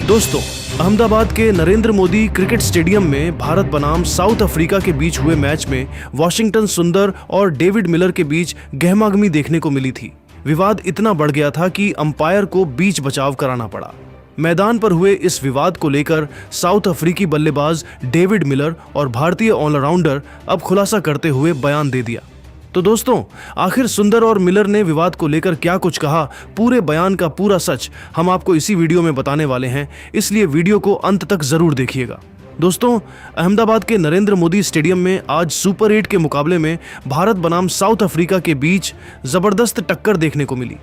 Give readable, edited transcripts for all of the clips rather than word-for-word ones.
दोस्तों, अहमदाबाद के Narendra Modi cricket stadium में भारत बनाम साउथ अफ्रीका के बीच हुए मैच में वाशिंगटन सुंदर और डेविड मिलर के बीच गहमागमी देखने को मिली थी। विवाद इतना बढ़ गया था कि अंपायर को बीच बचाव कराना पड़ा। मैदान पर हुए इस विवाद को लेकर साउथ अफ्रीकी बल्लेबाज डेविड मिलर और भारतीय ऑलराउंडर अब खुलासा करते हुए बयान दे दिया। तो दोस्तों, आखिर सुंदर और मिलर ने विवाद को लेकर क्या कुछ कहा, पूरे बयान का पूरा सच हम आपको इसी वीडियो में बताने वाले हैं, इसलिए वीडियो को अंत तक जरूर देखिएगा। दोस्तों, अहमदाबाद के नरेंद्र मोदी स्टेडियम में आज सुपर 8 के मुकाबले में भारत बनाम साउथ अफ्रीका के बीच जबरदस्त टक्कर देखने को मिली।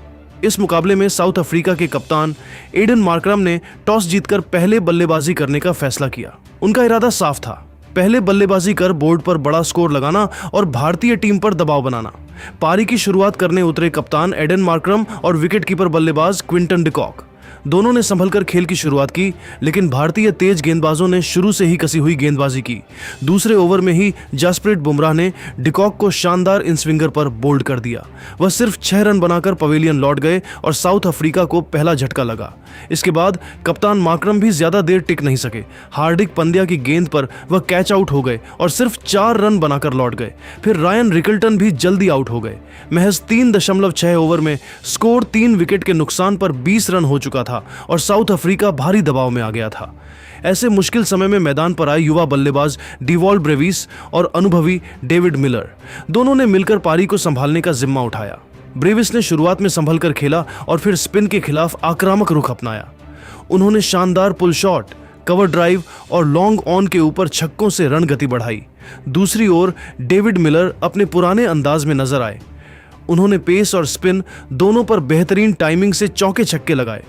इस मुकाबले में साउथ अफ्रीका के कप्तान एडन मार्करम ने टॉस जीतकर पहले बल्लेबाजी करने का फैसला किया। उनका इरादा साफ था, पहले बल्लेबाजी कर बोर्ड पर बड़ा स्कोर लगाना और भारतीय टीम पर दबाव बनाना। पारी की शुरुआत करने उतरे कप्तान एडन मार्करम और विकेटकीपर बल्लेबाज क्विंटन डिकॉक दोनों ने संभलकर खेल की शुरुआत की, लेकिन भारतीय तेज गेंदबाजों ने शुरू से ही कसी हुई गेंदबाजी की। दूसरे ओवर में ही जसप्रीत बुमराह ने डिकॉक को शानदार इन स्विंगर पर बोल्ड कर दिया। वह सिर्फ 6 रन बनाकर पवेलियन लौट गए और साउथ अफ्रीका को पहला झटका लगा। इसके बाद कप्तान मार्करम भी ज्यादा देर टिक नहीं सके। हार्दिक पांड्या की गेंद पर वह कैच आउट हो गए और सिर्फ 4 रन बनाकर लौट गए। फिर रायन रिकल्टन भी जल्दी आउट हो गए। महज 3.6 ओवर में स्कोर 3 विकेट के नुकसान पर 20 रन हो चुका था और साउथ अफ्रीका भारी दबाव में आ गया था। ऐसे मुश्किल समय में मैदान पर आए युवा बल्लेबाज डिवॉल्ट ब्रेविस और अनुभवी डेविड मिलर दोनों ने मिलकर पारी को संभालने का जिम्मा उठाया। ब्रेविस ने शुरुआत में संभलकर खेला और फिर स्पिन के खिलाफ आक्रामक रुख अपनाया। उन्होंने शानदार पुल शॉट, कवर ड्राइव और लॉन्ग ऑन के ऊपर छक्कों से रन गति बढ़ाई। दूसरी ओर डेविड मिलर अपने पुराने अंदाज में नजर आए। उन्होंने पेस और स्पिन दोनों पर बेहतरीन टाइमिंग से चौके छक्के लगाए।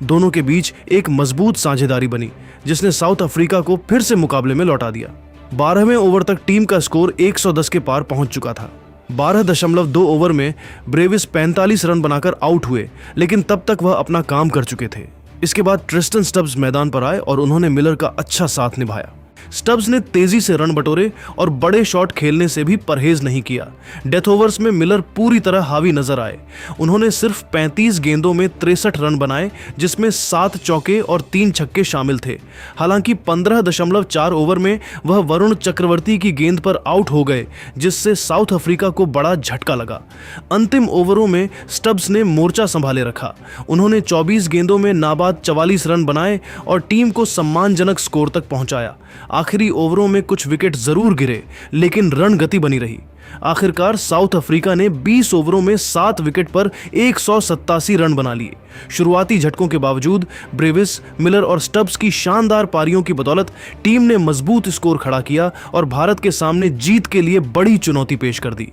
दोनों के बीच एक मजबूत साझेदारी बनी, जिसने साउथ अफ्रीका को फिर से मुकाबले में लौटा दिया। 12वें ओवर तक टीम का स्कोर 110 के पार पहुंच चुका था। 12.2 ओवर में ब्रेविस 45 रन बनाकर आउट हुए, लेकिन तब तक वह अपना काम कर चुके थे। इसके बाद ट्रिस्टन स्टब्स मैदान पर आए और उन्होंने मिलर का अच्छा साथ निभाया। स्टब्स ने तेजी से रन बटोरे और बड़े शॉट खेलने से भी परहेज नहीं किया। डेथ ओवर्स में मिलर पूरी तरह हावी नजर आए। उन्होंने सिर्फ 35 गेंदों में 63 रन बनाए, जिसमें 7 चौके और 3 छक्के शामिल थे। हालांकि 15.4 ओवर में वह वरुण चक्रवर्ती की गेंद पर आउट हो गए, जिससे साउथ अफ्रीका को बड़ा झटका लगा। अंतिम ओवरों में स्टब्स ने मोर्चा संभाले रखा। उन्होंने 24 गेंदों में नाबाद 44 रन बनाए और टीम को सम्मानजनक स्कोर तक पहुंचाया। आखिरी ओवरों में कुछ विकेट जरूर गिरे, लेकिन रन गति बनी रही। आखिरकार साउथ अफ्रीका ने 20 ओवरों में 7 विकेट पर 187 रन बना लिए। शुरुआती झटकों के बावजूद ब्रेविस, मिलर और स्टब्स की शानदार पारियों की बदौलत टीम ने मजबूत स्कोर खड़ा किया और भारत के सामने जीत के लिए बड़ी चुनौती पेश कर दी।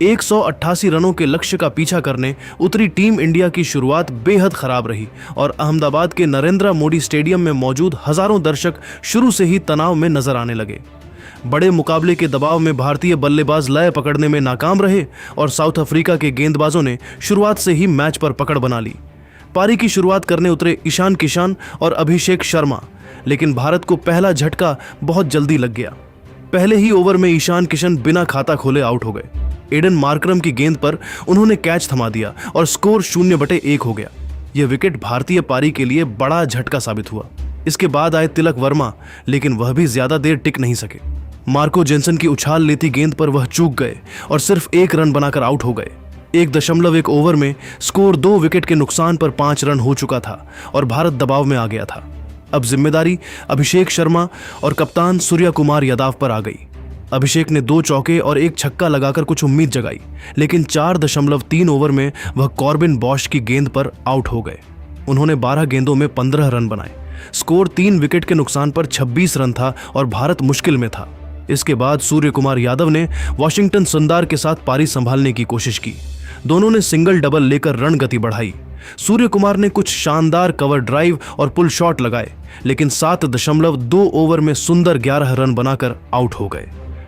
188 रनों के लक्ष्य का पीछा करने उतरी टीम इंडिया की शुरुआत बेहद खराब रही और अहमदाबाद के नरेंद्र मोदी स्टेडियम में मौजूद हजारों दर्शक शुरू से ही तनाव में नजर आने लगे। बड़े मुकाबले के दबाव में भारतीय बल्लेबाज लय पकड़ने में नाकाम रहे और साउथ अफ्रीका के गेंदबाजों ने शुरुआत से ही मैच पर पकड़ बना ली। पारी की शुरुआत करने उतरे ईशान किशन और अभिषेक शर्मा, लेकिन भारत को पहला झटका बहुत जल्दी लग गया। पहले ही ओवर में ईशान किशन बिना खाता खोले आउट हो गए। एडन मार्करम की गेंद पर उन्होंने कैच थमा दिया और स्कोर 0/1 हो गया। यह विकेट भारतीय पारी के लिए बड़ा झटका साबित हुआ। इसके बाद आए तिलक वर्मा, लेकिन वह भी ज्यादा देर टिक नहीं सके। मार्को जेन्सन की उछाल लेती गेंद पर वह चूक गए और सिर्फ 1 रन बनाकर आउट हो गए। 1.1 ओवर में स्कोर 2 विकेट के नुकसान पर 5 रन हो चुका था और भारत दबाव में आ गया था। अब जिम्मेदारी अभिषेक शर्मा और कप्तान सूर्य कुमार यादव पर आ गई। अभिषेक ने 2 चौके और 1 छक्का लगाकर कुछ उम्मीद जगाई, लेकिन 4.3 ओवर में वह कॉर्बिन बॉश की गेंद पर आउट हो गए। उन्होंने 12 गेंदों में 15 रन बनाए। स्कोर 3 विकेट के नुकसान पर 26 रन था और भारत मुश्किल में था। इसके बाद सूर्य कुमार यादव ने वाशिंगटन सुंदर के साथ पारी संभालने की कोशिश की। दोनों ने सिंगल डबल लेकर रन गति बढ़ाई। सूर्य कुमार ने कुछ शानदार कवर ड्राइव और पुल शॉट लगाए, लेकिन 7.2 ओवर में सुंदर 11 रन बनाकर आउट हो गए।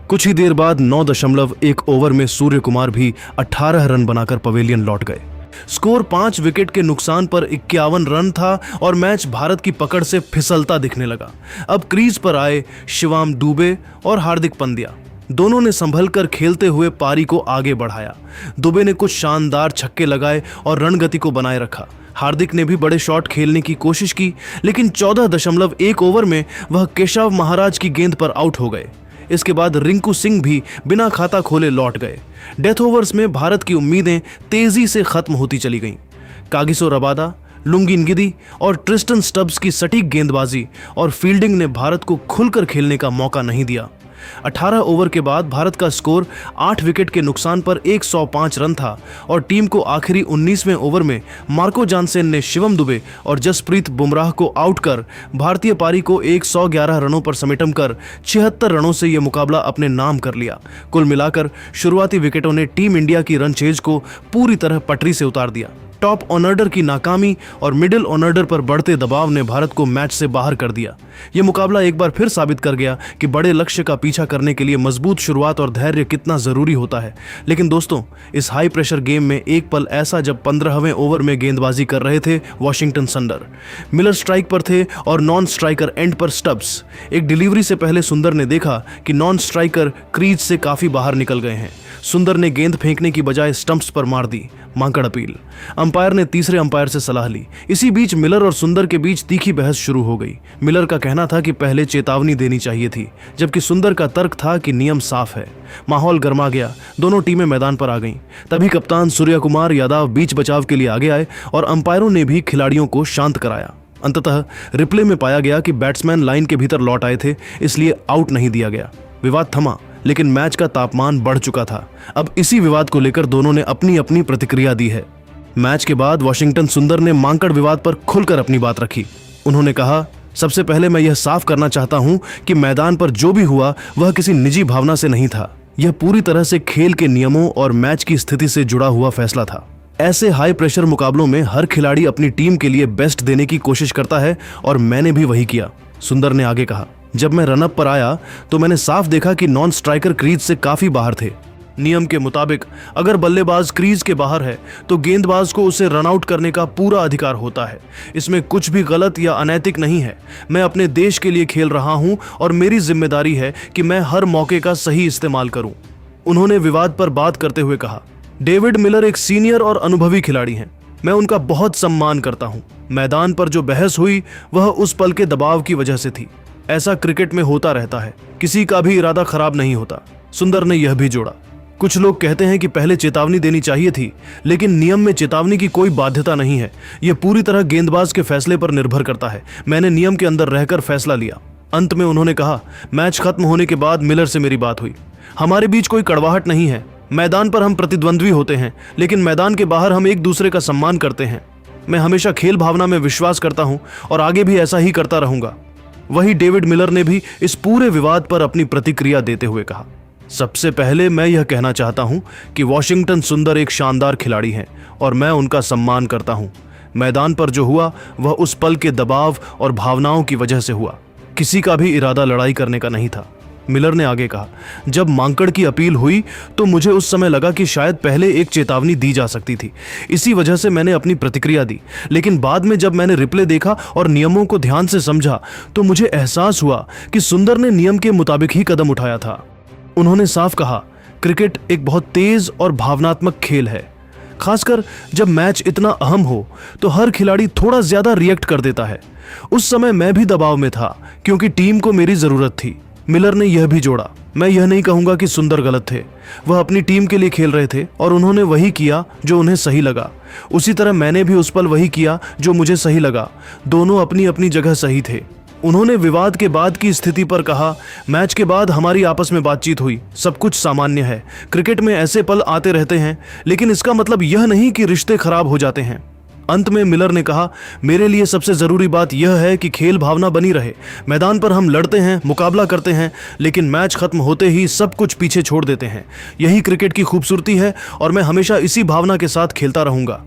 कुछ ही देर बाद 9.1 ओवर में सूर्य कुमार भी 18 रन बनाकर पवेलियन लौट गए। स्कोर 5 विकेट के नुकसान पर 51 रन था और मैच भारत की पकड़ से फिसलता दिखने लगा। अब क्रीज पर आए शिवम दुबे और हार्दिक पांड्या। दोनों ने संभल कर खेलते हुए पारी को आगे बढ़ाया। दुबे ने कुछ शानदार छक्के लगाए और रणगति को बनाए रखा। हार्दिक ने भी बड़े शॉट खेलने की कोशिश की, लेकिन 14.1 ओवर में वह केशव महाराज की गेंद पर आउट हो गए। इसके बाद रिंकू सिंह भी बिना खाता खोले लौट गए। डेथ ओवर्स में भारत की उम्मीदें तेजी से खत्म होती चली गईं। कागिसो रबादा, लुंगिनगिदी और ट्रिस्टन स्टब्स की सटीक गेंदबाजी और फील्डिंग ने भारत को खुलकर खेलने का मौका नहीं दिया। 18 ओवर के बाद भारत का स्कोर 8 विकेट के नुकसान पर 105 रन था और टीम को आखिरी 19वें ओवर में मार्को जानसेन ने शिवम दुबे और जसप्रीत बुमराह को आउट कर भारतीय पारी को 111 रनों पर समेटम कर 76 रनों से यह मुकाबला अपने नाम कर लिया। कुल मिलाकर शुरुआती विकेटों ने टीम इंडिया की रन चेज को पूरी तरह पटरी से उतार दिया। टॉप ऑनर्डर की नाकामी और मिडिल ऑनर्डर पर बढ़ते दबाव ने भारत को मैच से बाहर कर दिया। यह मुकाबला एक बार फिर साबित कर गया कि बड़े लक्ष्य का पीछा करने के लिए मजबूत शुरुआत और धैर्य कितना जरूरी होता है। लेकिन दोस्तों, इस हाई प्रेशर गेम में एक पल ऐसा जब 15वें ओवर में गेंदबाजी कर रहे थे वॉशिंगटन सुंदर। मिलर स्ट्राइक पर थे और नॉन स्ट्राइकर एंड पर स्टब्स। एक डिलीवरी से पहले सुंदर ने देखा कि नॉन स्ट्राइकर क्रीज से काफी बाहर निकल गए हैं। सुंदर ने गेंद फेंकने की बजाय स्टंप्स पर मार दी। मांकड़ अपील। अंपायर ने तीसरे अंपायर से सलाह ली। इसी बीच मिलर और सुंदर के बीच तीखी बहस शुरू हो गई। मिलर का कहना था कि पहले चेतावनी देनी चाहिए थी, जबकि सुंदर का तर्क था कि नियम साफ है। माहौल गर्मा गया। दोनों टीमें मैदान पर आ गईं। तभी कप्तान सूर्य कुमार यादव बीच बचाव के लिए आगे आए और अंपायरों ने भी खिलाड़ियों को शांत कराया। अंततः रिप्ले में पाया गया कि बैट्समैन लाइन के भीतर लौट आए थे, इसलिए आउट नहीं दिया गया। विवाद थमा, लेकिन मैच का तापमान बढ़ चुका था। अब इसी विवाद को लेकर दोनों ने अपनी अपनी प्रतिक्रिया दी है। मैच के बाद वॉशिंगटन सुंदर ने मांकड़ विवाद पर खुलकर अपनी बात रखी। उन्होंने कहा, सबसे पहले मैं यह साफ करना चाहता हूं कि मैदान पर जो भी हुआ वह किसी निजी भावना से नहीं था। यह पूरी तरह से खेल के नियमों और मैच की स्थिति से जुड़ा हुआ फैसला था। ऐसे हाई प्रेशर मुकाबलों में हर खिलाड़ी अपनी टीम के लिए बेस्ट देने की कोशिश करता है और मैंने भी वही किया। सुंदर ने आगे कहा, जब मैं रनअप पर आया तो मैंने साफ देखा कि नॉन स्ट्राइकर क्रीज से काफी बाहर थे। नियम के मुताबिक अगर बल्लेबाज क्रीज के बाहर है तो गेंदबाज को उसे रन आउट करने का पूरा अधिकार होता है। इसमें कुछ भी गलत या अनैतिक नहीं है। मैं अपने देश के लिए खेल रहा हूं और मेरी जिम्मेदारी है कि मैं हर मौके का सही इस्तेमाल करूं। उन्होंने विवाद पर बात करते हुए कहा, डेविड मिलर एक सीनियर और अनुभवी खिलाड़ी हैं। मैं उनका बहुत सम्मान करता हूं। मैदान पर जो बहस हुई वह उस पल के दबाव की वजह से थी। ऐसा क्रिकेट में होता रहता है, किसी का भी इरादा खराब नहीं होता। सुंदर ने यह भी जोड़ा, कुछ लोग कहते हैं कि पहले चेतावनी देनी चाहिए थी, लेकिन नियम में चेतावनी की कोई बाध्यता नहीं है। यह पूरी तरह गेंदबाज के फैसले पर निर्भर करता है। मैंने नियम के अंदर रहकर फैसला लिया। अंत में उन्होंने कहा, मैच खत्म होने के बाद मिलर से मेरी बात हुई। हमारे बीच कोई कड़वाहट नहीं है। मैदान पर हम प्रतिद्वंद्वी होते हैं, लेकिन मैदान के बाहर हम एक दूसरे का सम्मान करते हैं। मैं हमेशा खेल भावना में विश्वास करता हूं और आगे भी ऐसा ही करता रहूंगा। वही डेविड मिलर ने भी इस पूरे विवाद पर अपनी प्रतिक्रिया देते हुए कहा, सबसे पहले मैं यह कहना चाहता हूं कि वॉशिंगटन सुंदर एक शानदार खिलाड़ी हैं और मैं उनका सम्मान करता हूं। मैदान पर जो हुआ वह उस पल के दबाव और भावनाओं की वजह से हुआ। किसी का भी इरादा लड़ाई करने का नहीं था। मिलर ने आगे कहा, जब मांकड़ की अपील हुई तो मुझे उस समय लगा कि शायद पहले एक चेतावनी दी जा सकती थी। इसी वजह से मैंने अपनी प्रतिक्रिया दी, लेकिन बाद में जब मैंने रिप्ले देखा और नियमों को ध्यान से समझा तो मुझे एहसास हुआ कि सुंदर ने नियम के मुताबिक ही कदम उठाया था। उन्होंने साफ कहा, क्रिकेट एक बहुत तेज और भावनात्मक खेल है। खासकर जब मैच इतना अहम हो तो हर खिलाड़ी थोड़ा ज्यादा रिएक्ट कर देता है। उस समय मैं भी दबाव में था क्योंकि टीम को मेरी जरूरत थी। मिलर ने यह भी जोड़ा, मैं यह नहीं कहूंगा कि सुंदर गलत थे। वह अपनी टीम के लिए खेल रहे थे और उन्होंने वही किया जो उन्हें सही लगा। उसी तरह मैंने भी उस पल वही किया जो मुझे सही लगा। दोनों अपनी अपनी जगह सही थे। उन्होंने विवाद के बाद की स्थिति पर कहा, मैच के बाद हमारी आपस में बातचीत हुई। सब कुछ सामान्य है। क्रिकेट में ऐसे पल आते रहते हैं, लेकिन इसका मतलब यह नहीं कि रिश्ते खराब हो जाते हैं। अंत में मिलर ने कहा, मेरे लिए सबसे जरूरी बात यह है कि खेल भावना बनी रहे। मैदान पर हम लड़ते हैं, मुकाबला करते हैं, लेकिन मैच खत्म होते ही सब कुछ पीछे छोड़ देते हैं। यही क्रिकेट की खूबसूरती है और मैं हमेशा इसी भावना के साथ खेलता रहूंगा।